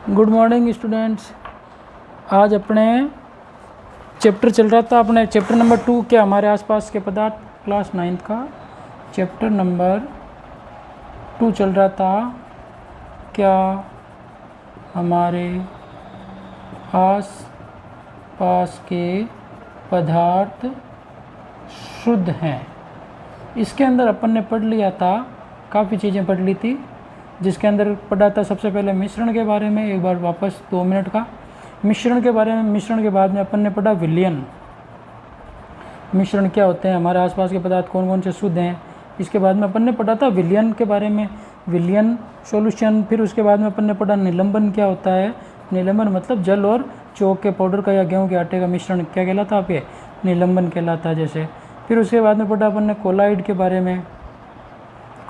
Good morning students. आज अपने chapter चल रहा था अपने चैप्टर नंबर 2 क्या हमारे आसपास के पदार्थ, क्लास 9th का चैप्टर नंबर 2 चल रहा था। क्या हमारे आस पास के पदार्थ शुद्ध हैं। इसके अंदर अपन ने पढ़ लिया था, काफ़ी चीज़ें पढ़ ली थी, जिसके अंदर पढ़ा था सबसे पहले मिश्रण के बारे में। एक बार वापस 2 मिनट का मिश्रण के बारे में। मिश्रण के बाद में अपन ने पढ़ा विलयन। मिश्रण क्या होते हैं, हमारे आसपास के पदार्थ कौन कौन से शुद्ध हैं। इसके बाद में अपन ने पढ़ा था विलयन के बारे में, विलयन सॉल्यूशन। फिर उसके बाद में अपन ने पढ़ा निलंबन क्या होता है। निलंबन मतलब जल और चौक के पाउडर का या गेहूं के आटे का मिश्रण क्या कहलाता है, आपके निलंबन कहलाता है जैसे। फिर उसके बाद में पढ़ा अपन ने कोलाइड के बारे में।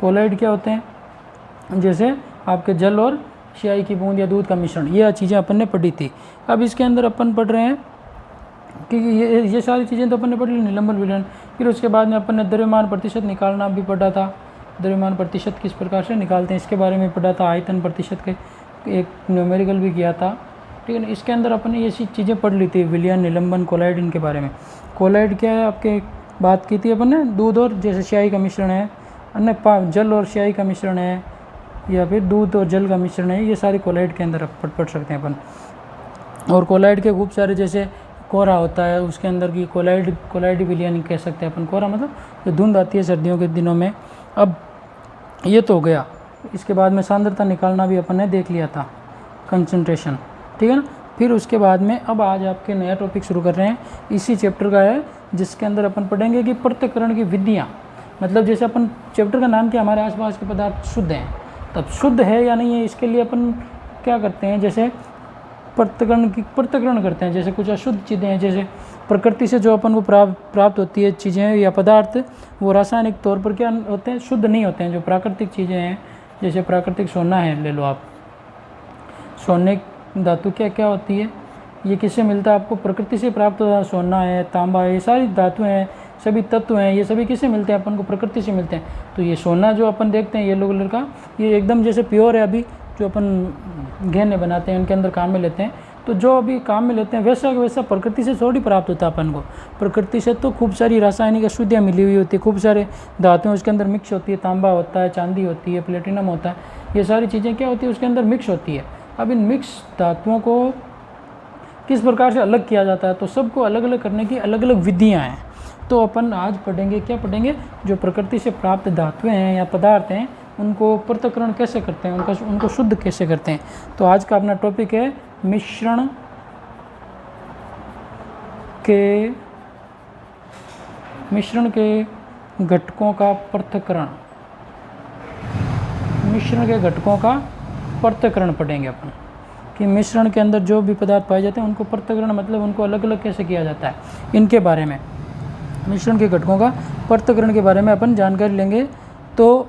कोलाइड क्या होते हैं, जैसे आपके जल और स्याही की बूंद या दूध का मिश्रण। ये चीज़ें अपन ने पढ़ी थी। अब इसके अंदर अपन पढ़ रहे हैं कि ये सारी चीज़ें तो अपन ने पढ़ ली, निलंबन विलयन। फिर उसके बाद में अपन ने द्रव्यमान प्रतिशत निकालना भी पढ़ा था। द्रव्यमान प्रतिशत किस प्रकार से निकालते हैं इसके बारे में पढ़ा था। आयतन प्रतिशत के एक न्यूमेरिकल भी किया था, ठीक है ना। इसके अंदर अपन ने ये चीज़ें पढ़ ली थी, विलयन, निलंबन, कोलाइड, इनके बारे में। कोलाइड क्या है, आपके बात की थी अपन ने, दूध और जैसे स्याही का मिश्रण है, अन्य जल और स्याही का मिश्रण है, या फिर दूध और जल का मिश्रण है। ये सारी कोलाइड के अंदर पढ़ सकते हैं अपन। और कोलाइड के खूब सारे, जैसे कोहरा होता है उसके अंदर की कोलाइड विलयन कह सकते हैं अपन। कोहरा मतलब जो धुंध आती है सर्दियों के दिनों में। अब ये तो हो गया। इसके बाद में सांद्रता निकालना भी अपन ने देख लिया था, कंसंट्रेशन, ठीक है ना। फिर उसके बाद में अब आज आपके नया टॉपिक शुरू कर रहे हैं, इसी चैप्टर का है, जिसके अंदर अपन पढ़ेंगे कि पृथक्करण की विधियाँ। मतलब जैसे अपन चैप्टर का नाम क्या, हमारे आसपास के पदार्थ शुद्ध हैं, तब शुद्ध है या नहीं है इसके लिए अपन क्या करते हैं, जैसे पृथक्करण करते हैं। जैसे कुछ अशुद्ध चीज़ें हैं, जैसे प्रकृति से जो अपन को प्राप्त होती है चीज़ें या पदार्थ, वो रासायनिक तौर पर क्या होते हैं, शुद्ध नहीं होते हैं। जो प्राकृतिक चीज़ें हैं, जैसे प्राकृतिक सोना है, ले लो आप। सोने धातु क्या क्या होती है, ये किससे मिलता है आपको, प्रकृति से प्राप्त होता है। सोना है, तांबा है, ये सारी धातुएँ हैं, सभी तत्व हैं, ये सभी किससे मिलते हैं अपन को, प्रकृति से मिलते हैं। तो ये सोना जो अपन देखते हैं येलो कलर का, ये एकदम जैसे प्योर है। अभी जो अपन गहने बनाते हैं उनके अंदर काम में लेते हैं, तो जो अभी काम में लेते हैं वैसा वैसा प्रकृति से थोड़ी प्राप्त होता है अपन को। प्रकृति से तो खूब सारी रासायनिक अशुद्धियाँ मिली हुई होती है, खूब सारे धातुएं उसके अंदर मिक्स होती है। तांबा होता है, चांदी होती है, प्लेटिनम होता है, ये सारी चीज़ें क्या होती है उसके अंदर मिक्स होती है। अब इन मिक्स धातुओं को किस प्रकार से अलग किया जाता है, तो सबको अलग अलग करने की अलग अलग विधियाँ हैं। तो अपन आज पढ़ेंगे, क्या पढ़ेंगे, जो प्रकृति से प्राप्त धातुएं हैं या पदार्थ हैं, उनको पृथक्करण कैसे करते हैं, उनको शुद्ध कैसे करते हैं। तो आज का अपना टॉपिक है मिश्रण के घटकों का पृथक्करण। मिश्रण के घटकों का पृथक्करण पढ़ेंगे अपन, कि मिश्रण के अंदर जो भी पदार्थ पाए जाते हैं उनको पृथक्करण मतलब उनको अलग अलग कैसे किया जाता है, इनके बारे में, मिश्रण के घटकों का पृथक्करण के बारे में अपन जानकारी लेंगे। तो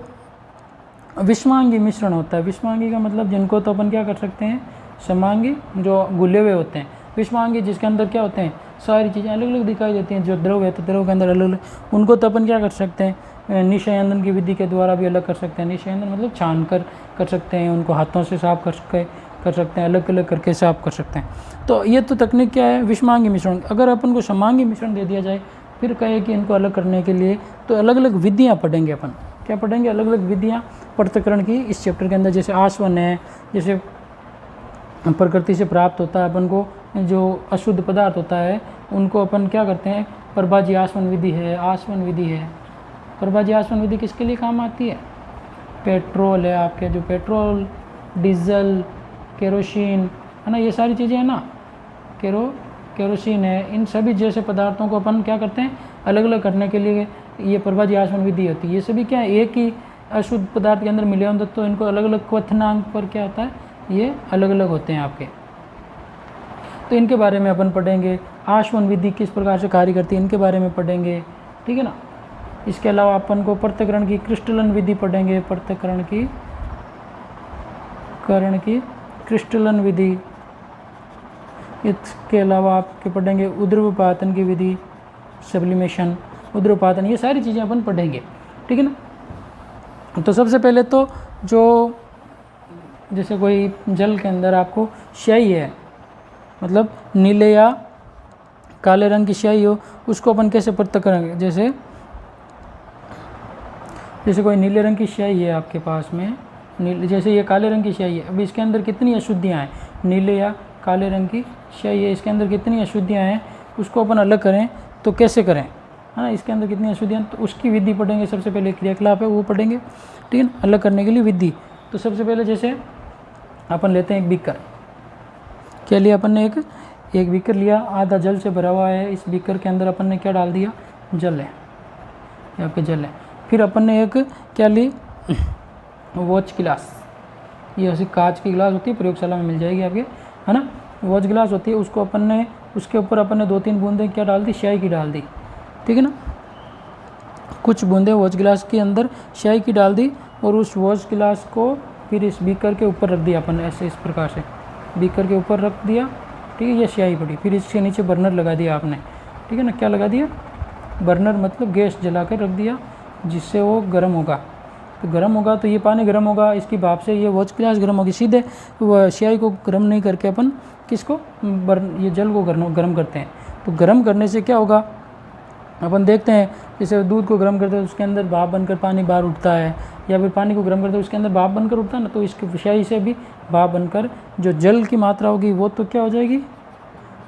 विषमांगी मिश्रण होता है। विषमांगी का मतलब जिनको तो अपन क्या कर सकते हैं, समांगी जो घुले हुए होते हैं। विषमांगी जिसके अंदर क्या होते हैं, सारी चीज़ें अलग अलग दिखाई देती हैं। जो द्रव है तो द्रव के अंदर अलग अलग, उनको तो अपन क्या कर सकते हैं, निशयंदन की विधि के द्वारा भी अलग कर सकते हैं। निशयंदन मतलब छान कर सकते हैं, उनको हाथों से साफ कर सकते हैं, अलग अलग करके साफ कर सकते हैं। तो ये तो तकनीक क्या है, विषमांगी मिश्रण। अगर अपन को समांगी मिश्रण दे दिया जाए, फिर कहे कि इनको अलग करने के लिए, तो अलग अलग विधियाँ पढ़ेंगे अपन। क्या पढ़ेंगे, अलग अलग विधियाँ पृथक्करण की इस चैप्टर के अंदर। जैसे आसवन है, जैसे प्रकृति से प्राप्त होता है अपन को जो अशुद्ध पदार्थ होता है, उनको अपन क्या करते हैं, प्रभाजी आसवन विधि है, आसवन विधि है। प्रभाजी आसवन विधि किसके लिए काम आती है, पेट्रोल है आपके, जो पेट्रोल, डीजल, केरोसिन है ना, ये सारी चीज़ें हैं ना, केरोसिन है, इन सभी जैसे पदार्थों को अपन क्या करते हैं, अलग अलग करने के लिए ये प्रभाजी आसवन विधि होती है। ये सभी क्या है, एक ही अशुद्ध पदार्थ के अंदर मिले होंगे, तो इनको अलग अलग क्वथनांक पर क्या होता है, ये अलग अलग होते हैं आपके। तो इनके बारे में अपन पढ़ेंगे। आसवन विधि किस प्रकार से कार्य करती है, इनके बारे में पढ़ेंगे, ठीक है ना। इसके अलावा अपन को पृथक्करण की क्रिस्टलन विधि पढ़ेंगे, पृथक्करण की क्रिस्टलन विधि। इसके अलावा आपके पढ़ेंगे उद्रवपातन की विधि, सब्लिमेशन, उद्रवपातन, ये सारी चीज़ें अपन पढ़ेंगे, ठीक है ना। तो सबसे पहले तो जो जैसे कोई जल के अंदर आपको स्याही है, मतलब नीले या काले रंग की स्याही हो, उसको अपन कैसे पृथक करेंगे। जैसे कोई नीले रंग की स्याही है आपके पास में, जैसे ये काले रंग की स्याही है, अब इसके अंदर कितनी अशुद्धियाँ हैं, नीले या काले रंग की स्याही है, इसके अंदर कितनी अशुद्धियाँ हैं, उसको अपन अलग करें तो कैसे करें, है ना। इसके अंदर कितनी अशुद्धियाँ, तो उसकी विधि पढ़ेंगे। सबसे पहले क्रियाकलाप है वो पढ़ेंगे, ठीक है ना, अलग करने के लिए विधि। तो सबसे पहले जैसे अपन लेते हैं एक बीकर, क्या लिया अपन ने, एक बीकर लिया, आधा जल से भरा हुआ है। इस बीकर के अंदर अपन ने क्या डाल दिया, जल है, यहाँ पे जल है। फिर अपन ने एक क्या ली, वॉच गिलास, ये ऐसी कांच की गिलास होती है, प्रयोगशाला में मिल जाएगी आपके, है ना, वॉच गिलास होती है। उसको अपन ने, उसके ऊपर अपन ने 2-3 बूंदें क्या डाल दी, स्याही की डाल दी, ठीक है ना, कुछ बूंदें वॉच गिलास के अंदर स्याही की डाल दी, और उस वॉच गिलास को फिर इस बीकर के ऊपर रख दिया अपन, ऐसे इस प्रकार से बीकर के ऊपर रख दिया, ठीक है, ये स्याही पड़ी। फिर इसके नीचे बर्नर लगा दिया आपने, ठीक है ना, क्या लगा दिया, बर्नर मतलब गैस जला कर रख दिया, जिससे वो गर्म होगा। तो गर्म होगा तो ये पानी गर्म होगा, इसकी भाप से ये वॉच गिलास गर्म होगी। सीधे वो स्याही को गर्म नहीं करके अपन किसको, ये जल को गर्म करते हैं। तो गर्म करने से क्या होगा, अपन देखते हैं, जैसे दूध को गर्म करते हैं उसके अंदर भाप बनकर पानी बाहर उठता है, या फिर पानी को गर्म करते हैं उसके अंदर भाप बनकर उठता है ना, तो इसकी स्याही से भी भाप बनकर जो जल की मात्रा होगी वो तो क्या हो जाएगी,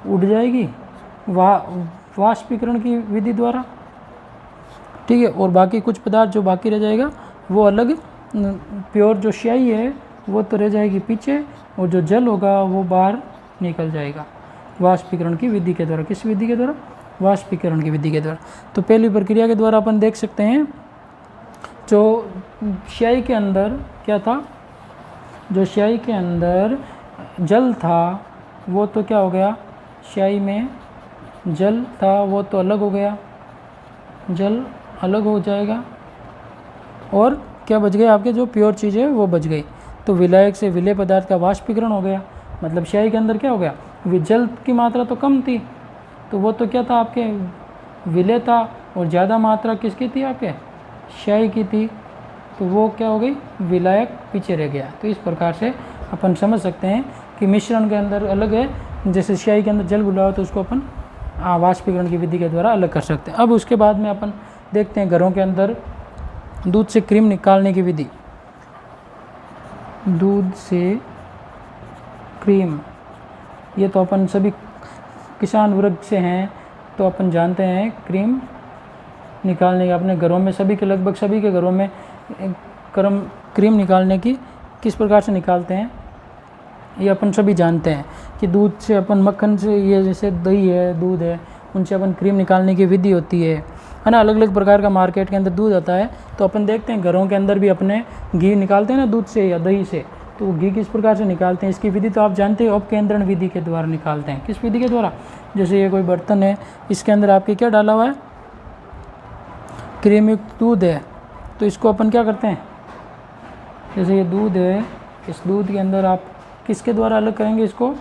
उड़ जाएगी वाष्पीकरण की विधि द्वारा, ठीक है। और बाकी कुछ पदार्थ जो बाकी रह जाएगा वो अलग, प्योर जो स्याही है वो तो रह जाएगी पीछे, और जो जल होगा वो बाहर निकल जाएगा वाष्पीकरण की विधि के द्वारा। किस विधि के द्वारा, वाष्पीकरण की विधि के द्वारा। तो पहली प्रक्रिया के द्वारा अपन देख सकते हैं, जो स्याही के अंदर क्या था, जो स्याही के अंदर जल था वो तो क्या हो गया, स्याही में जल था वो तो अलग हो गया, जल अलग हो जाएगा, और क्या बच गए आपके, जो प्योर चीज़ है वो बच गई। तो विलायक से विलेय पदार्थ का वाष्पीकरण हो गया, मतलब स्याही के अंदर क्या हो गया, जल की मात्रा तो कम थी, तो वो तो क्या था आपके, विलेय था, और ज़्यादा मात्रा किसकी थी, आपके स्याही की थी, तो वो क्या हो गई, विलायक पीछे रह गया। तो इस प्रकार से अपन समझ सकते हैं कि मिश्रण के अंदर अलग है, जैसे स्याही के अंदर जल घुला हो तो उसको अपन वाष्पीकरण की विधि के द्वारा अलग कर सकते हैं। अब उसके बाद में अपन देखते हैं घरों के अंदर दूध से क्रीम निकालने की विधि। दूध से क्रीम, ये तो अपन सभी किसान वर्ग से हैं, तो अपन जानते हैं क्रीम निकालने के, अपने घरों में सभी के, लगभग सभी के घरों में क्रीम निकालने की किस प्रकार से निकालते हैं ये अपन सभी जानते हैं कि दूध से अपन, मक्खन से, ये जैसे दही है, दूध है, उनसे अपन क्रीम निकालने की विधि होती है ना। अलग अलग प्रकार का मार्केट के अंदर दूध आता है, तो अपन देखते हैं घरों के अंदर भी अपने घी निकालते हैं ना दूध से या दही से, तो वो घी किस प्रकार से निकालते हैं, इसकी विधि तो आप जानते हैं, अपकेंद्रण विधि के द्वारा निकालते हैं। किस विधि के द्वारा, जैसे ये कोई बर्तन है, इसके अंदर आपके क्या डाला हुआ है, क्रीम युक्त दूध है, तो इसको अपन क्या करते हैं, जैसे ये दूध है, इस दूध के अंदर आप किसके द्वारा अलग करेंगे इसको,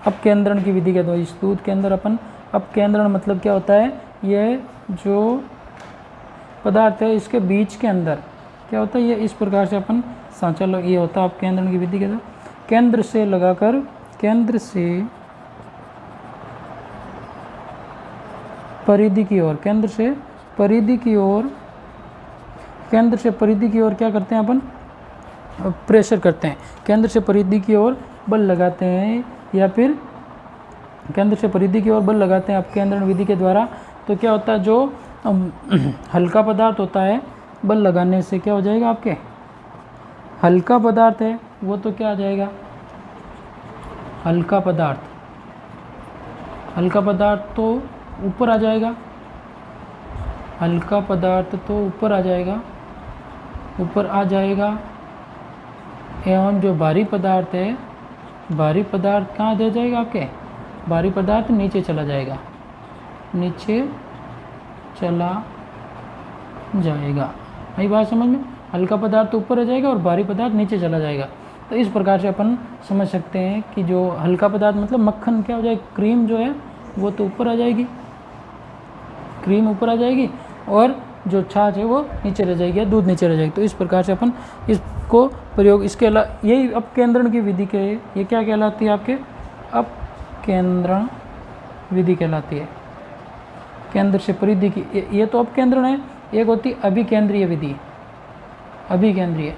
अपकेंद्रण की विधि के द्वारा। इस दूध के अंदर अपन, अपकेंद्रण मतलब क्या होता है, ये जो पदार्थ है इसके बीच के अंदर क्या होता है, ये इस प्रकार से अपन सांचा, ये होता है अपकेंद्रण की विधि के द्वारा। केंद्र से लगाकर, केंद्र से परिधि की ओर, केंद्र से परिधि की ओर, केंद्र से परिधि की ओर क्या करते हैं अपन, प्रेशर करते हैं, केंद्र से परिधि की ओर बल लगाते हैं, या फिर केंद्र से परिधि की ओर बल लगाते हैं अपकेंद्रण विधि के द्वारा। तो क्या होता है, जो हल्का पदार्थ होता है, बल लगाने से क्या हो जाएगा, आपके हल्का पदार्थ है वो तो क्या आ जाएगा, हल्का पदार्थ, हल्का पदार्थ तो ऊपर आ जाएगा, हल्का पदार्थ तो ऊपर आ जाएगा, ऊपर आ जाएगा, एवं जो भारी पदार्थ है, भारी पदार्थ कहाँ दे जाएगा, आपके भारी पदार्थ नीचे चला जाएगा, नीचे चला जाएगा। यही बात समझ में, हल्का पदार्थ तो ऊपर आ जाएगा और भारी पदार्थ नीचे चला जाएगा। तो इस प्रकार से अपन समझ सकते हैं कि जो हल्का पदार्थ मतलब मक्खन क्या हो जाएगा, क्रीम जो है वो तो ऊपर आ जाएगी, क्रीम ऊपर आ जाएगी, और जो छाछ है वो नीचे रह जाएगी या दूध नीचे रह जाएगी। तो इस प्रकार से अपन इसको प्रयोग, इसके अलावा यही अपकेंद्रण की विधि के, ये क्या कहलाती है आपके, अपकेंद्रण विधि कहलाती है। केंद्र से परिधि की, ये तो अपकेंद्रण है। एक होती अभिकेंद्रीय विधि। अभिकेंद्रीय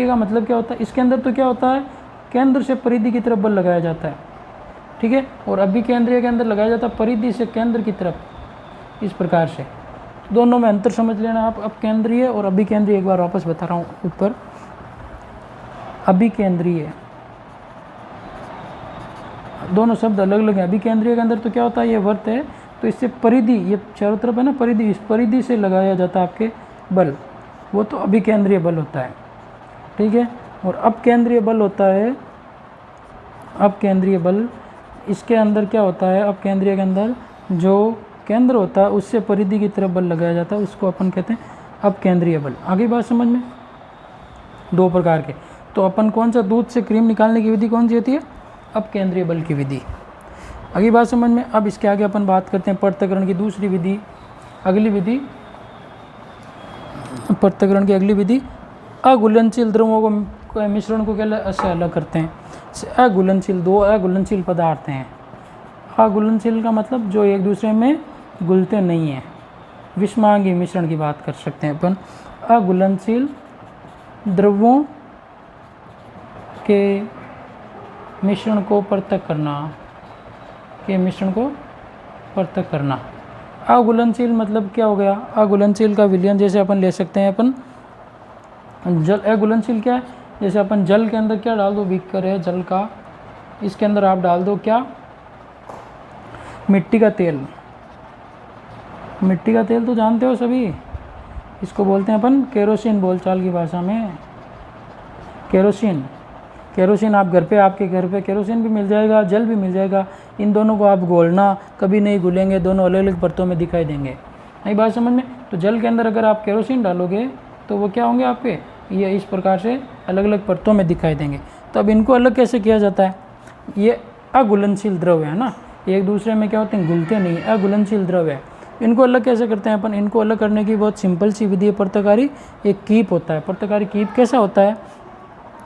का मतलब क्या होता है, इसके अंदर तो क्या होता है, केंद्र से परिधि की तरफ बल लगाया जाता है, ठीक है। और अभिकेंद्रीय के अंदर लगाया जाता है परिधि से केंद्र की तरफ, इस प्रकार से। दोनों में अंतर समझ लेना आप, अपकेंद्रीय और अभिकेंद्रीय। एक बार वापस बता रहा हूँ ऊपर, अभिकेंद्रीय, दोनों शब्द अलग अलग हैं। अभिकेंद्रीय के अंदर तो क्या होता है, ये वर्त है, तो इससे परिधि, ये चारों तरफ है ना परिधि, इस परिधि से लगाया जाता है आपके बल, वो तो अभिकेंद्रीय बल होता है, ठीक है। और अपकेंद्रीय बल होता है, अपकेंद्रीय बल, इसके अंदर क्या होता है, अपकेंद्रीय के अंदर जो केंद्र होता है उससे परिधि की तरफ बल लगाया जाता है, उसको अपन कहते हैं अपकेंद्रीय बल। आगे बात समझ में, दो प्रकार के। तो अपन कौन सा, दूध से क्रीम निकालने की विधि कौन सी होती है, अपकेंद्रीय बल की विधि। अगली बात समझ में। अब इसके आगे अपन बात करते हैं पृथक्करण की दूसरी विधि, अगली विधि, पृथक्करण की अगली विधि, अघुलनशील द्रवों को मिश्रण को क्या से अलग करते हैं। अघुलनशील, दो अघुलनशील पदार्थ हैं। अघुलनशील का मतलब जो एक दूसरे में घुलते नहीं हैं, विषमांगी मिश्रण की बात कर सकते हैं अपन। अघुलनशील द्रवों के मिश्रण को पृथक करना, के मिश्रण को पृथक करना। अघुलनशील मतलब क्या हो गया, अघुलनशील का विलयन जैसे अपन ले सकते हैं अपन जल। अघुलनशील क्या है, जैसे अपन जल के अंदर क्या डाल दो, बीकर है जल का, इसके अंदर आप डाल दो क्या, मिट्टी का तेल। मिट्टी का तेल तो जानते हो सभी, इसको बोलते हैं अपन केरोसिन, बोलचाल की भाषा में केरोसिन। केरोसिन आप घर पे, आपके घर पे केरोसिन भी मिल जाएगा, जल भी मिल जाएगा। इन दोनों को आप घोलना, कभी नहीं घुलेंगे, दोनों अलग अलग परतों में दिखाई देंगे। नई बात समझ में। तो जल के अंदर अगर आप केरोसिन डालोगे तो वो क्या होंगे आपके, ये इस प्रकार से अलग अलग परतों में दिखाई देंगे। तो अब इनको अलग कैसे किया जाता है, ये अघुलनशील द्रव है ना, एक दूसरे में क्या होते हैं, घुलते नहीं, अघुलनशील द्रव है। इनको अलग कैसे करते हैं अपन, इनको अलग करने की बहुत सिंपल सी विधि है पृथक्कारी। एक कीप होता है, पृथक्कारी कीप कैसा होता है,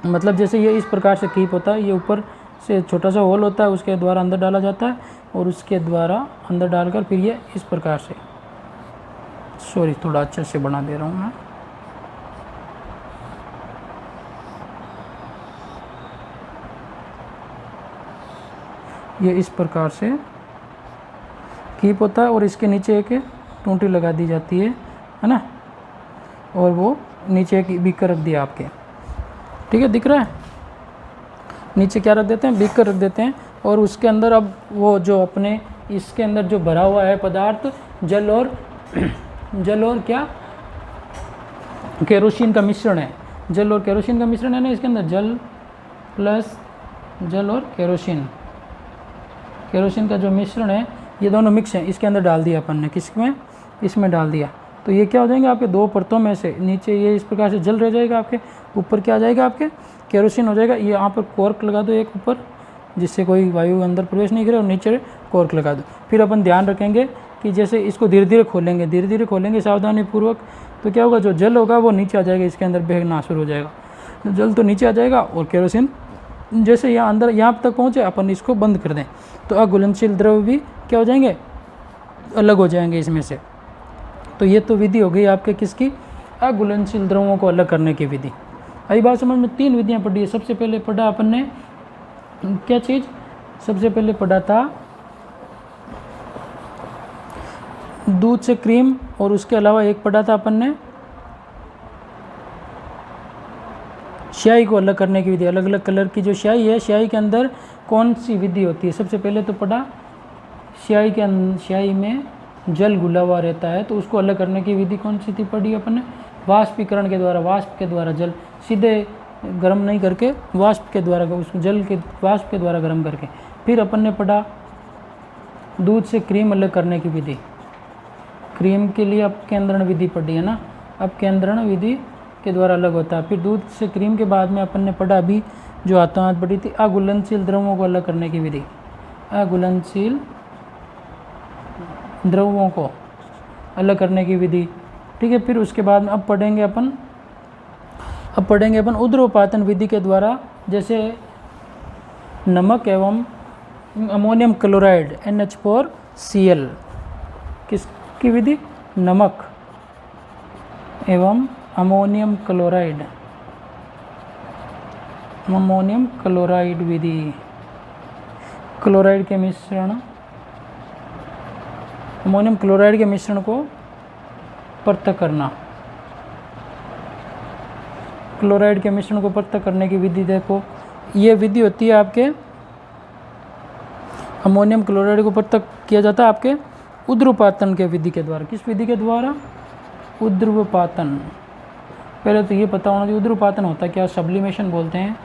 मतलब जैसे ये इस प्रकार से कीप होता है, ये ऊपर से छोटा सा होल होता है, उसके द्वारा अंदर डाला जाता है और उसके द्वारा अंदर डालकर फिर ये इस प्रकार से, सॉरी थोड़ा अच्छे से बना दे रहा हूँ मैं, ये इस प्रकार से कीप होता है और इसके नीचे एक टूंटी लगा दी जाती है ना, और वो नीचे एक बीकर रख दिया आपके, ठीक है, दिख रहा है। नीचे क्या रख देते हैं, बीकर रख देते हैं, और उसके अंदर अब वो जो अपने इसके अंदर जो भरा हुआ है पदार्थ, जल और क्या, केरोसिन का मिश्रण है। जल और केरोसिन का मिश्रण है ना, इसके अंदर जल प्लस जल और केरोसिन, केरोसिन का जो मिश्रण है, ये दोनों मिक्स हैं, इसके अंदर डाल दिया अपन ने, किसमें, इसमें डाल दिया। तो ये क्या हो जाएंगे आपके दो परतों में से, नीचे ये इस प्रकार से जल रह जाएगा आपके, ऊपर क्या आ जाएगा आपके, केरोसिन हो जाएगा। ये यहाँ पर कॉर्क लगा दो एक ऊपर, जिससे कोई वायु अंदर प्रवेश नहीं करे, और नीचे कॉर्क लगा दो। फिर अपन ध्यान रखेंगे कि जैसे इसको धीरे धीरे खोलेंगे सावधानीपूर्वक, तो क्या होगा, जो जल होगा वो नीचे आ जाएगा, इसके अंदर बहना शुरू हो जाएगा, जल तो नीचे आ जाएगा, और केरोसिन जैसे यहाँ अंदर यहाँ तक पहुँचे, अपन इसको बंद कर दें, तो अघुलनशील द्रव भी क्या हो जाएंगे, अलग हो जाएंगे इसमें से। तो ये तो विधि हो गई आपके किसकी, अघुलनशील द्रवों को अलग करने की विधि। आई बात समझ में। तीन विधियाँ पढ़ी है। सबसे पहले पढ़ा अपन ने क्या चीज़, सबसे पहले पढ़ा था दूध से क्रीम, और उसके अलावा एक पढ़ा था अपन ने स्याही को अलग करने की विधि। अलग अलग कलर की जो स्याही है, स्याही के अंदर कौन सी विधि होती है। सबसे पहले तो पढ़ा स्याही के अंदर, स्याही में जल घुला हुआ रहता है, तो उसको अलग करने की विधि कौन सी थी पढ़ी अपन ने, वाष्पीकरण के द्वारा, वाष्प के द्वारा, जल सीधे गर्म नहीं करके वाष्प के द्वारा, उस जल के वाष्प के द्वारा गर्म करके। फिर अपन ने पढ़ा दूध से क्रीम अलग करने की विधि। क्रीम के लिए अपकेंद्रण विधि पढ़ी है ना, अपकेंद्रण विधि के द्वारा अलग होता है। फिर दूध से क्रीम के बाद में अपन ने पढ़ा अभी जो हाथों हाथ पढ़ी थी, अघुलनशील द्रवों को अलग करने की विधि। अघुलनशील द्रवों को अलग करने की विधि। ठीक है, फिर उसके बाद में अब पढ़ेंगे अपन ऊध्र्वपातन विधि के द्वारा, जैसे नमक एवं अमोनियम क्लोराइड NH4Cl, किसकी विधि? नमक एवं अमोनियम क्लोराइड विधि। क्लोराइड के मिश्रण, अमोनियम क्लोराइड के मिश्रण को पृथक करना। क्लोराइड के मिश्रण को पृथक करने की विधि देखो, ये विधि होती है आपके अमोनियम क्लोराइड को पृथक किया जाता है आपके ऊध्र्वपातन के विधि के द्वारा। किस विधि के द्वारा? ऊध्र्वपातन। पहले तो ये पता होना चाहिए ऊध्र्वपातन होता क्या, सब्लिमेशन बोलते हैं।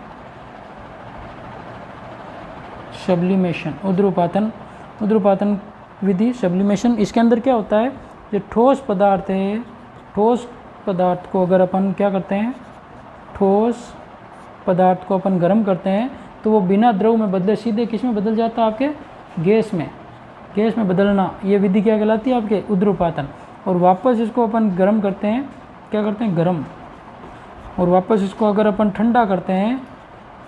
सब्लिमेशन, ऊध्र्वपातन विधि, सब्लिमेशन। इसके अंदर क्या होता है, जो ठोस पदार्थ है, ठोस पदार्थ को अगर अपन क्या करते हैं, ठोस पदार्थ को अपन गर्म करते हैं तो वो बिना द्रव में बदले सीधे किस में बदल जाता है? आपके गैस में बदलना। ये विधि क्या कहलाती है? आपके ऊध्र्वपातन। और वापस इसको अपन गर्म करते हैं, क्या करते हैं? गर्म। और वापस इसको अगर अपन ठंडा करते हैं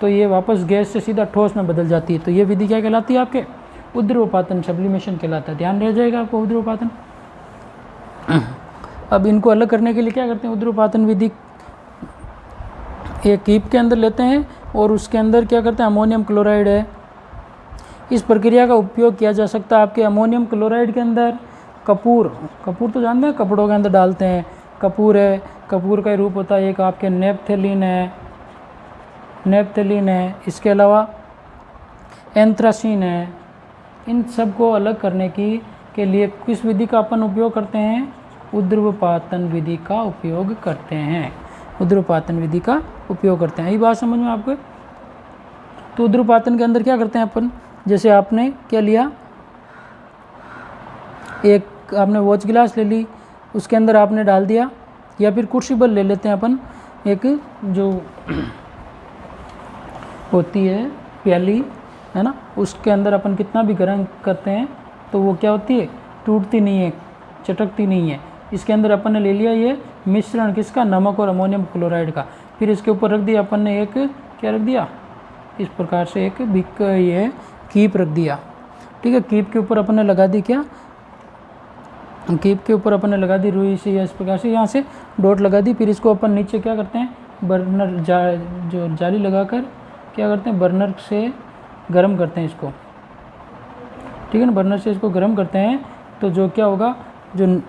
तो ये वापस गैस से सीधा ठोस में बदल जाती है। तो ये विधि क्या कहलाती है? आपके ऊध्र्वपातन, सब्लिमेशन कहलाता है। ध्यान रह जाएगा आपको ऊध्र्वपातन। अब इनको अलग करने के लिए क्या करते हैं? ऊध्र्वपातन विधि एक कीप के अंदर लेते हैं और उसके अंदर क्या करते हैं? अमोनियम क्लोराइड है। इस प्रक्रिया का उपयोग किया जा सकता है आपके अमोनियम क्लोराइड के अंदर कपूर तो जानते हैं, कपड़ों के अंदर डालते हैं। कपूर है, कपूर का रूप होता है एक आपके नेपथेलिन है, इसके अलावा एंथ्रासीन है। इन सब को अलग करने के लिए किस विधि का अपन उपयोग करते हैं? ऊध्र्वपातन विधि का उपयोग करते हैं। ऊध्र्वपातन विधि का उपयोग करते हैं। यही बात समझ में आपको? तो ऊध्र्वपातन के अंदर क्या करते हैं अपन, जैसे आपने क्या लिया, एक आपने वॉच गिलास ले ली, उसके अंदर आपने डाल दिया, या फिर कुर्सिबल ले लेते हैं अपन, एक जो होती है प्याली, है ना, उसके अंदर अपन कितना भी गर्म करते हैं तो वो क्या होती है? टूटती नहीं है, चटकती नहीं है। इसके अंदर अपन ने ले लिया ये मिश्रण, किसका? नमक और अमोनियम क्लोराइड का। फिर इसके ऊपर रख दिया अपन ने एक, क्या रख दिया? इस प्रकार से एक ये कीप रख दिया। ठीक है, कीप के ऊपर अपन ने लगा दी क्या? कीप के ऊपर अपन ने लगा दी रुई से, या इस प्रकार से यहाँ से डॉट लगा दी। फिर इसको अपन नीचे क्या करते हैं? बर्नर जो जाली लगाकर क्या करते हैं? बर्नर से गर्म करते हैं इसको। ठीक है ना, बर्नर से इसको गर्म करते हैं तो जो क्या होगा, जो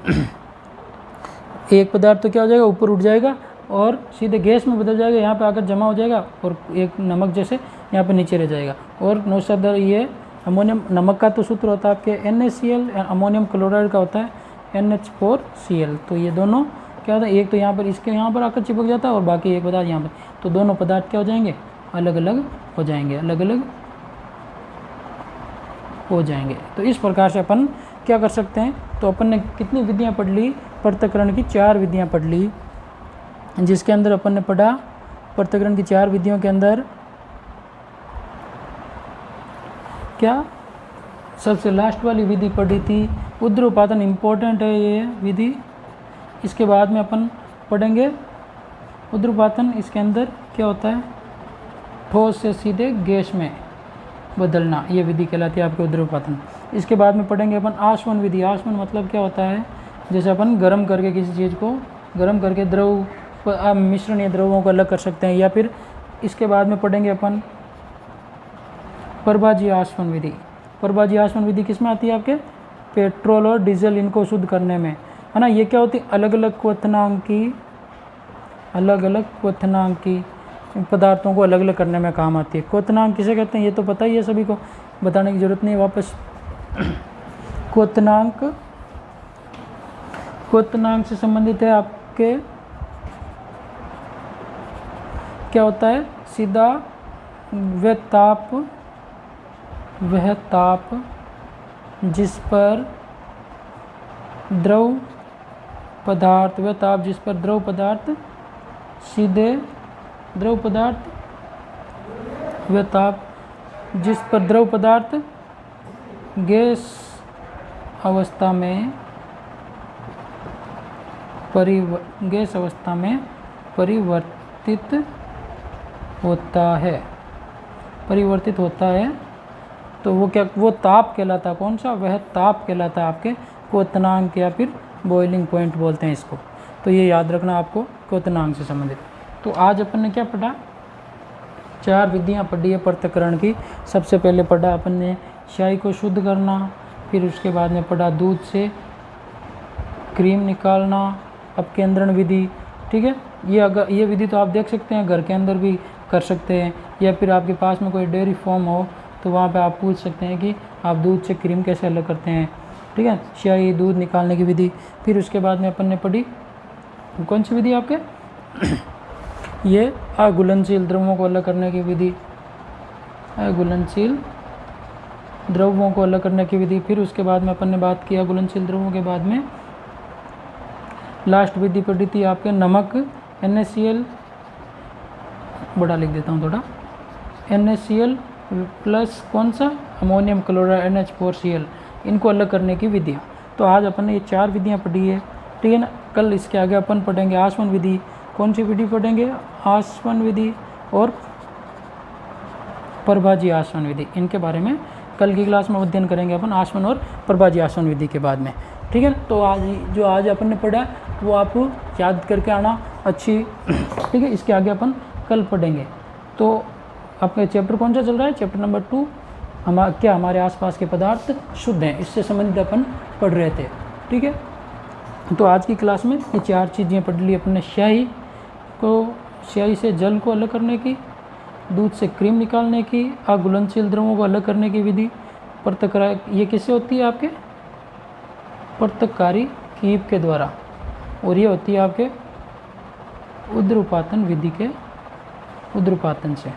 एक पदार्थ तो क्या हो जाएगा? ऊपर उठ जाएगा और सीधे गैस में बदल जाएगा, यहाँ पे आकर जमा हो जाएगा, और एक नमक जैसे यहाँ पे नीचे रह जाएगा। और नौसदर ये अमोनियम, नमक का तो सूत्र होता है आपके NaCl, अमोनियम क्लोराइड का होता है NH4Cl। तो ये दोनों क्या होता है? एक तो यहाँ पर इसके यहाँ पर आकर चिपक जाता है और बाकी एक पदार्थ यहाँ पर। तो दोनों पदार्थ क्या हो जाएंगे? अलग अलग हो जाएंगे। तो इस प्रकार से अपन क्या कर सकते हैं? तो अपन ने कितनी विधियाँ पढ़ ली? पृथक्करण की 4 विधियाँ पढ़ ली, जिसके अंदर अपन ने पढ़ा पृथक्करण की 4 विधियों के अंदर क्या सबसे लास्ट वाली विधि पढ़ी थी ऊध्र्वपातन। इम्पोर्टेंट है ये विधि। इसके बाद में अपन पढ़ेंगे ऊध्र्वपातन। इसके अंदर क्या होता है? ठोस से सीधे गैस में बदलना, ये विधि कहलाती है आपके ऊध्र्वपातन। इसके बाद में पढ़ेंगे अपन आसवन विधि। आसवन मतलब क्या होता है? जैसे अपन गर्म करके किसी चीज़ को गर्म करके द्रव मिश्रण या द्रवों को अलग कर सकते हैं। या फिर इसके बाद में पढ़ेंगे अपन परभाजी आसवन विधि। परभाजी आसवन विधि किस में आती है? आपके पेट्रोल और डीजल इनको शुद्ध करने में, है ना। ये क्या होती है? अलग अलग क्वथनांक की पदार्थों को अलग अलग करने में काम आती है। क्वथनांक किसे कहते हैं? ये तो पता ही है सभी को, बताने की जरूरत नहीं है वापस। क्वथनांक से संबंधित है आपके क्या होता है? सीधा वह ताप जिस पर द्रव पदार्थ गैस अवस्था में गैस अवस्था में परिवर्तित होता है तो वो क्या, वो ताप कहलाता है। कौन सा? वह ताप कहलाता है आपके क्वथनांक या फिर बॉइलिंग पॉइंट बोलते हैं इसको। तो ये याद रखना आपको क्वथनांक से संबंधित। तो आज अपन ने क्या पढ़ा? 4 विधियाँ पढ़ी है पृथक्करण की। सबसे पहले पढ़ा अपन ने स्याही को शुद्ध करना, फिर उसके बाद में पढ़ा दूध से क्रीम निकालना, अपकेंद्रण विधि। ठीक है, ये विधि तो आप देख सकते हैं, घर के अंदर भी कर सकते हैं, या फिर आपके पास में कोई डेयरी फार्म हो तो वहाँ पे आप पूछ सकते हैं कि आप दूध से क्रीम कैसे अलग करते हैं। ठीक है, स्याही दूध निकालने की विधि। फिर उसके बाद में अपन ने पढ़ी कौन सी विधि आपके ये अघुलनशील द्रवों को अलग करने की विधि, अघुलनशील द्रवों को अलग करने की विधि। फिर उसके बाद में अपन ने बात किया घुलनशील द्रवों के बाद में लास्ट विधि पढ़ी थी आपके नमक NaCl, बड़ा लिख देता हूँ थोड़ा, NaCl प्लस कौन सा अमोनियम क्लोराइड NH4Cl, इनको अलग करने की विधियाँ। तो आज अपन ने ये 4 विधियाँ पढ़ी है। ठीक है ना। कल इसके आगे अपन पढ़ेंगे आसवन विधि। कौन सी विधि पढ़ेंगे? आसवन विधि और प्रभाजी आसवन विधि। इनके बारे में कल की क्लास में अध्ययन करेंगे अपन आसवन और प्रभाजी आसवन विधि के बाद में। ठीक है। तो आज अपन ने पढ़ा वो आप याद करके आना अच्छी। ठीक है, इसके आगे अपन कल पढ़ेंगे। तो आपका चैप्टर कौन सा चल रहा है? चैप्टर नंबर 2, क्या हमारे आसपास के पदार्थ शुद्ध हैं, इससे संबंधित अपन पढ़ रहे थे। ठीक है, तो आज की क्लास में ये 4 चीज़ें पढ़ ली अपन ने। स्याही से जल को अलग करने की, दूध से क्रीम निकालने की, अघुलनशील द्रवों को अलग करने की विधि, ये किससे होती है? आपके पृथक्कारी कीप के द्वारा, और ये होती है आपके उद्रपातन विधि के उद्रपातन से।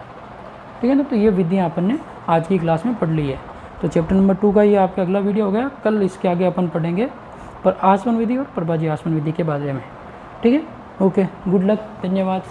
ठीक है ना। तो ये विधियाँ अपन ने आज की क्लास में पढ़ ली है। तो चैप्टर नंबर 2 का ये आपका अगला वीडियो हो गया। कल इसके आगे अपन पढ़ेंगे पर आसवन विधि और प्रभाजी आसवन विधि के बारे में। ठीक है, ओके, गुड लक, धन्यवाद।